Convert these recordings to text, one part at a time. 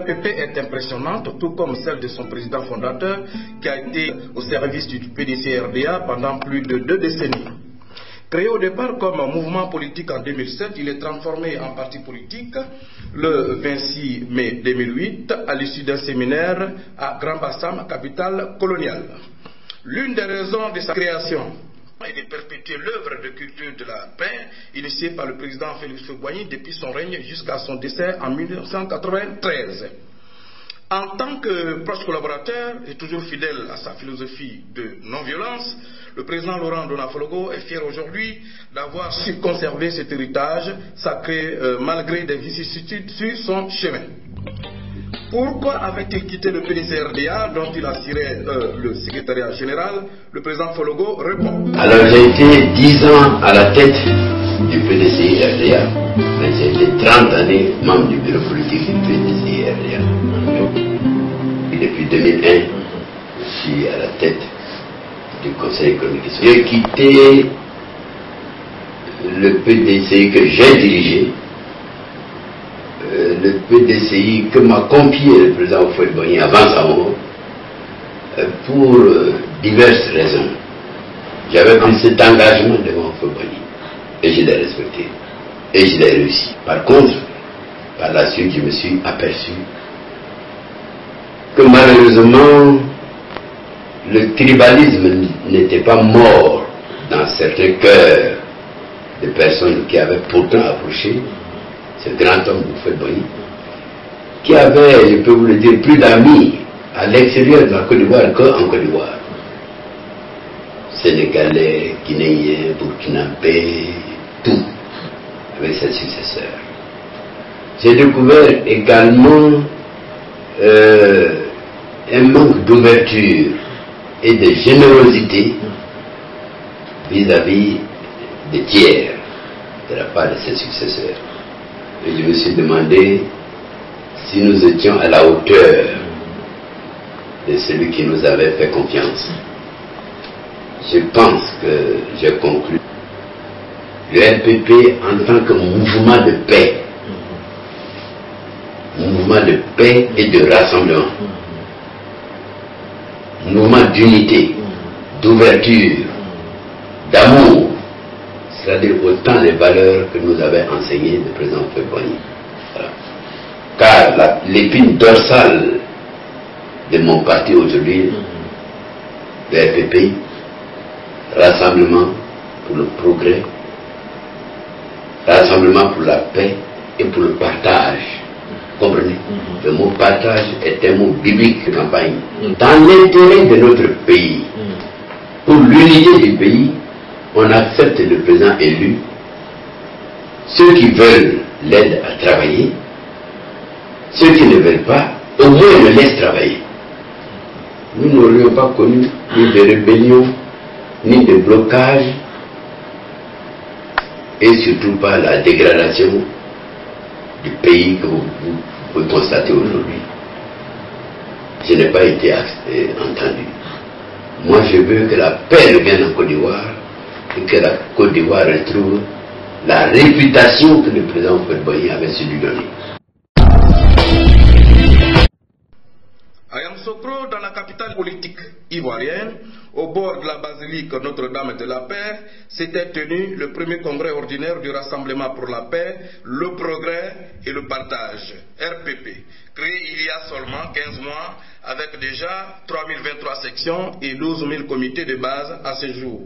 RPP est impressionnante, tout comme celle de son président fondateur qui a été au service du PDC-RDA pendant plus de 2 décennies. Créé au départ comme un mouvement politique en 2007, il est transformé en parti politique le 26 mai 2008 à l'issue d'un séminaire à Grand Bassam, capitale coloniale. L'une des raisons de sa création est de perpétuer l'œuvre de culture de la paix initiée par le président Félix Houphouët-Boigny depuis son règne jusqu'à son décès en 1993. En tant que proche collaborateur et toujours fidèle à sa philosophie de non-violence, le président Laurent Donafologo est fier aujourd'hui d'avoir su conserver cet héritage sacré malgré des vicissitudes sur son chemin. Pourquoi avait-il quitté le PDC-RDA dont il assurait le secrétariat général? Le président Fologo répond. Alors j'ai été 10 ans à la tête du PDC-RDA, mais j'ai été 30 années membre du bureau politique du PDC-RDA. Et depuis 2001, je suis à la tête du Conseil économique. J'ai quitté le PDCI que j'ai dirigé, le PDCI que m'a confié le président Houphouët-Boigny avant sa mort, pour diverses raisons. J'avais pris cet engagement devant Houphouët-Boigny et je l'ai respecté et je l'ai réussi. Par contre, par la suite, je me suis aperçu que malheureusement, le tribalisme n'était pas mort dans certains cœurs de personnes qui avaient pourtant approché ce grand homme Houphouët-Boigny, qui avait, je peux vous le dire, plus d'amis à l'extérieur de la Côte d'Ivoire qu'en Côte d'Ivoire. Sénégalais, Guinéens, Burkinabés, tout, avec ses successeurs. J'ai découvert également un manque d'ouverture et de générosité vis-à-vis des tiers de la part de ses successeurs. Et je me suis demandé si nous étions à la hauteur de celui qui nous avait fait confiance. Je pense que j'ai conclu. Le RPP en tant que mouvement de paix, et de rassemblement, mouvement d'unité, d'ouverture, d'amour, c'est-à-dire autant les valeurs que nous avait enseignées le président Houphouët-Boigny. Voilà. Car l'épine dorsale de mon parti aujourd'hui, le RPP, Rassemblement pour le progrès, Rassemblement pour la paix et pour le partage. Comprenez? Le mot partage est un mot biblique de campagne. Dans l'intérêt de notre pays, pour l'unité du pays, on accepte le président élu. Ceux qui veulent l'aide à travailler, ceux qui ne veulent pas, au moins le laissent travailler. Nous n'aurions pas connu ni de rébellion, ni de blocage, et surtout pas la dégradation du pays que vous pouvez constater aujourd'hui. Je n'ai pas été entendu. Moi, je veux que la paix revienne en Côte d'Ivoire et que la Côte d'Ivoire retrouve la réputation que le président Houphouët-Boigny avait su lui donner. À Yamoussoukro, dans la capitale politique ivoirienne, au bord de la basilique Notre-Dame de la Paix, s'était tenu le premier congrès ordinaire du Rassemblement pour la paix, le progrès et le partage, RPP, créé il y a seulement 15 mois avec déjà 3023 sections et 12 000 comités de base à ce jour,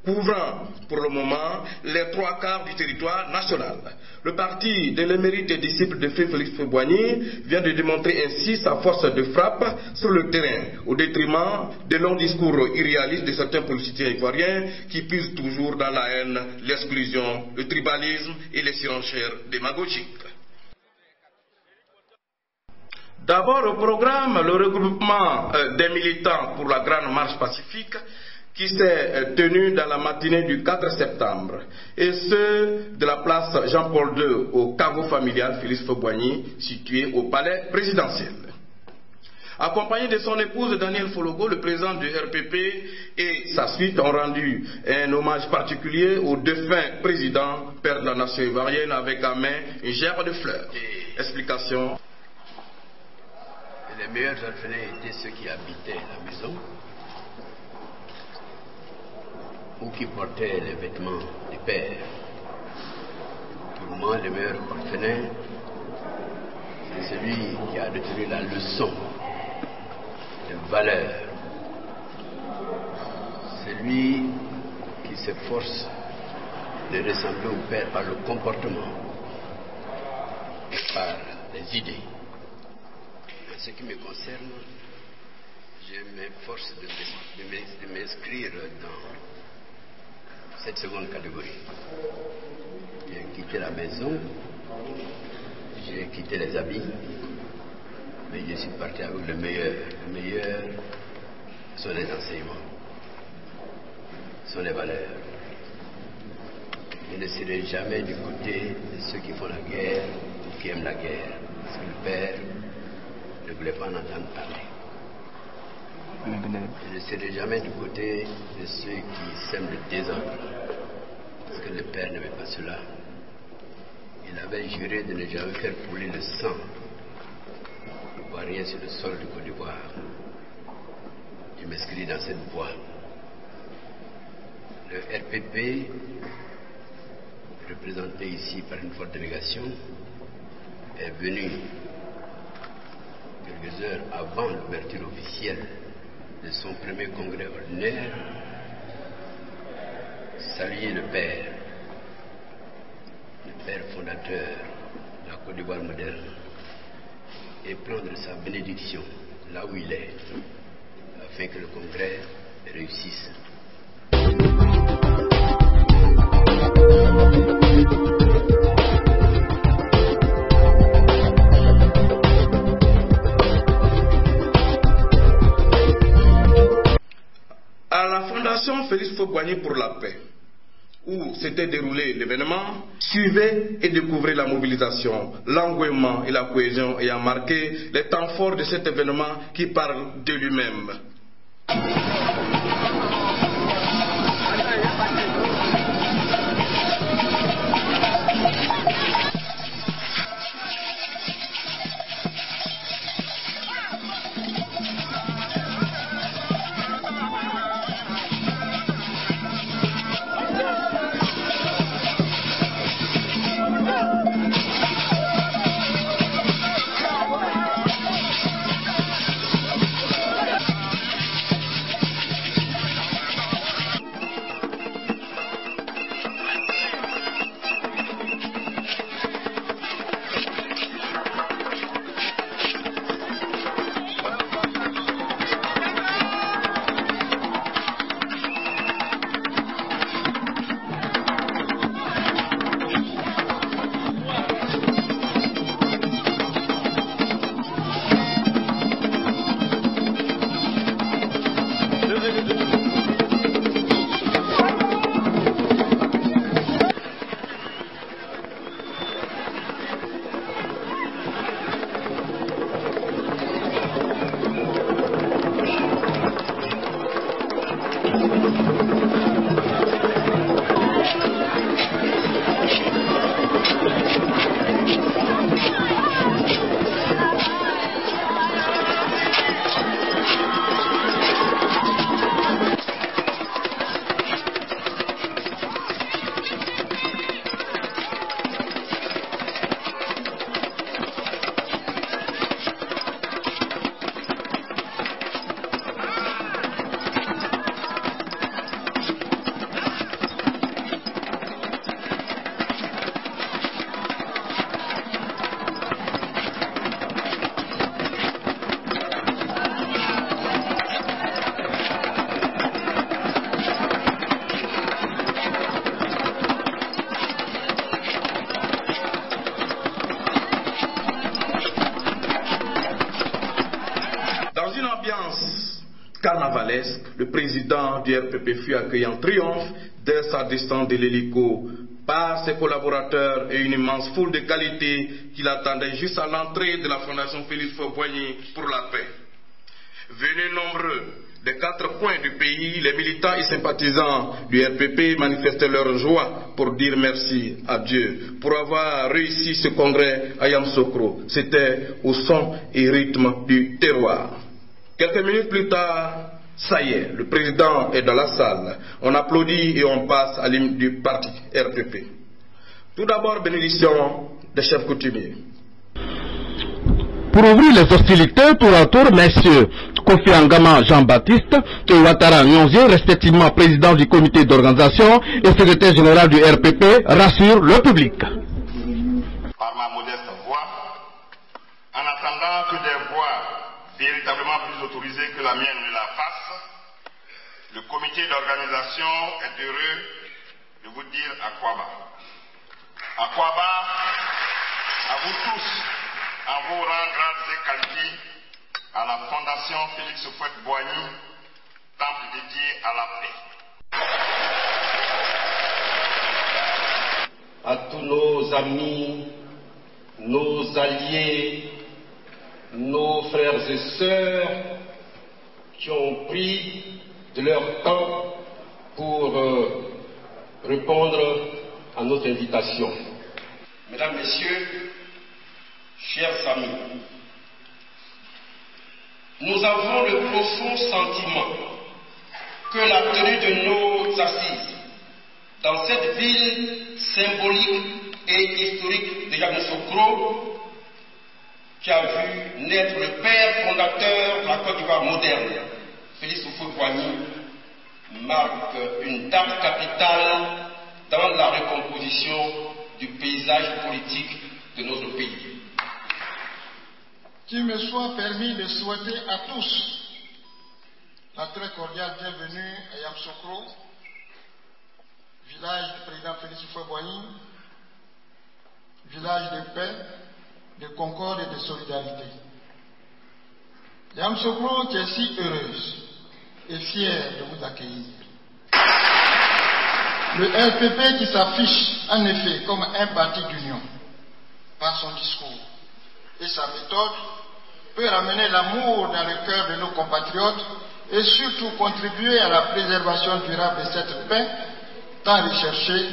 couvrant pour le moment les 3/4 du territoire national. Le parti de l'émérite et disciple de Félix Houphouët-Boigny vient de démontrer ainsi sa force de frappe sur le terrain, au détriment des longs discours irréalistes de certains politiciens ivoiriens qui puisent toujours dans la haine, l'exclusion, le tribalisme et les surenchères démagogiques. D'abord au programme, le regroupement des militants pour la Grande Marche Pacifique qui s'est tenu dans la matinée du 4 septembre, et ce de la place Jean-Paul II au caveau familial Félix Houphouët-Boigny, situé au palais présidentiel. Accompagné de son épouse Danielle Fologo, le président du RPP et sa suite ont rendu un hommage particulier au défunt président, père de la nation ivoirienne, avec à main une gerbe de fleurs. Explication. Les meilleurs orphelins étaient ceux qui habitaient la maison ou qui portaient les vêtements du père. Pour moi, le meilleur orphelin, c'est celui qui a retenu la leçon de valeur. Celui qui s'efforce de ressembler au père par le comportement et par les idées. En ce qui me concerne, je m'efforce de m'inscrire dans cette seconde catégorie. J'ai quitté la maison, j'ai quitté les habits, mais je suis parti avec le meilleur. Le meilleur sont les enseignements, sont les valeurs. Je ne serai jamais du côté de ceux qui font la guerre ou qui aiment la guerre, parce que le père ne voulait pas en entendre parler. Je ne serai jamais du côté de ceux qui sèment le désordre, parce que le père n'aimait pas cela. Il avait juré de ne jamais faire couler le sang ivoirien sur le sol du Côte d'Ivoire. Je m'inscris dans cette voie. Le RPP, représenté ici par une forte délégation, est venu quelques heures avant l'ouverture officielle de son premier congrès ordinaire saluer le père fondateur de la Côte d'Ivoire moderne, et prendre sa bénédiction là où il est, afin que le congrès réussisse. À la Fondation Félix Houphouët-Boigny pour la paix, où s'était déroulé l'événement, suivez et découvrez la mobilisation, l'engouement et la cohésion ayant marqué les temps forts de cet événement qui parle de lui-même. Carnavalesque, le président du RPP fut accueilli en triomphe dès sa descente de l'hélico par ses collaborateurs et une immense foule de qualité qui l'attendait juste à l'entrée de la Fondation Félix Houphouët-Boigny pour la paix. Venus nombreux des des 4 coins du pays, les militants et sympathisants du RPP manifestaient leur joie pour dire merci à Dieu pour avoir réussi ce congrès à Yamoussoukro. C'était au son et rythme du terroir. Quelques minutes plus tard, ça y est, le président est dans la salle. On applaudit et on passe à l'hymne du parti RPP. Tout d'abord, bénédiction des chefs coutumiers. Pour ouvrir les hostilités, tour à tour, messieurs Kofi Angama Jean-Baptiste et Ouattara Nyonzi, respectivement président du comité d'organisation et secrétaire général du RPP, rassurent le public. Par ma modeste voix, en attendant que des voix véritablement plus autorisées que la mienne ne la fassent, le comité d'organisation est heureux de vous dire Akwaba. Akwaba, à vous tous, en vous rend grâce et qualité à la Fondation Félix Houphouët-Boigny, temple dédié à la paix. À tous nos amis, nos alliés, nos frères et sœurs qui ont pris de leur temps pour répondre à notre invitation. Mesdames, Messieurs, chers amis, nous avons le profond sentiment que la tenue de nos assises dans cette ville symbolique et historique de Yamoussoukro, qui a vu naître le père fondateur de la Côte d'Ivoire moderne, Félix Houphouët-Boigny, marque une date capitale dans la recomposition du paysage politique de notre pays. Qu'il me soit permis de souhaiter à tous la très cordiale bienvenue à Yamoussoukro, village du président Félix Houphouët-Boigny, village de paix, de concorde et de solidarité. Yamoussoukro qui est si heureuse et fière de vous accueillir. Le RPP qui s'affiche en effet comme un parti d'union par son discours et sa méthode peut ramener l'amour dans le cœur de nos compatriotes et surtout contribuer à la préservation durable de cette paix tant recherchée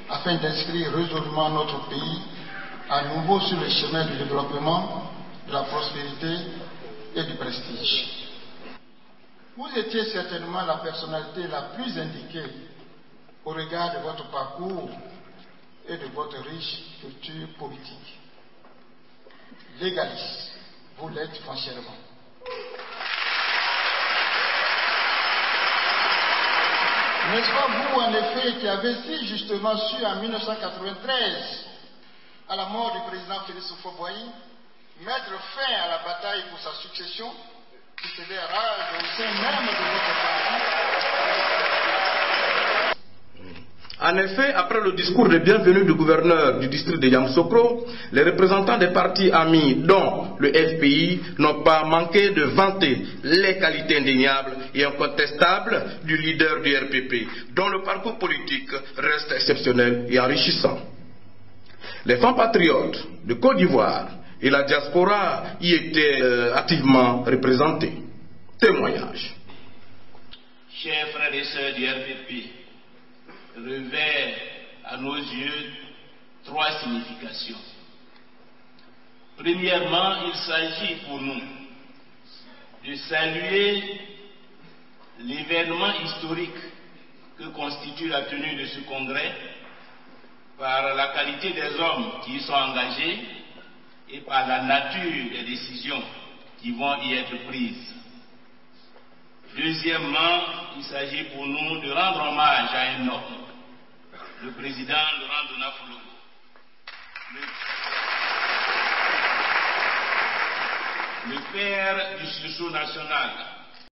afin d'inscrire résolument notre pays à nouveau sur le chemin du développement, de la prospérité et du prestige. Vous étiez certainement la personnalité la plus indiquée au regard de votre parcours et de votre riche culture politique. Légaliste, vous l'êtes foncièrement. N'est-ce pas vous, en effet, qui avez si justement su en 1993, à la mort du président Félix Houphouët-Boigny, mettre fin à la bataille pour sa succession, qui faisait rage au sein même de votre parti? En effet, après le discours de bienvenue du gouverneur du district de Yamoussoukro, les représentants des partis amis, dont le FPI, n'ont pas manqué de vanter les qualités indéniables et incontestables du leader du RPP, dont le parcours politique reste exceptionnel et enrichissant. Les femmes patriotes de Côte d'Ivoire et la diaspora y étaient activement représentés. Témoignage. Chers frères et sœurs du RPP, revêt à nos yeux 3 significations. Premièrement, il s'agit pour nous de saluer l'événement historique que constitue la tenue de ce congrès par la qualité des hommes qui y sont engagés et par la nature des décisions qui vont y être prises. Deuxièmement, il s'agit pour nous de rendre hommage à un homme, le président Laurent Dona-Fologo, le père du sursaut national,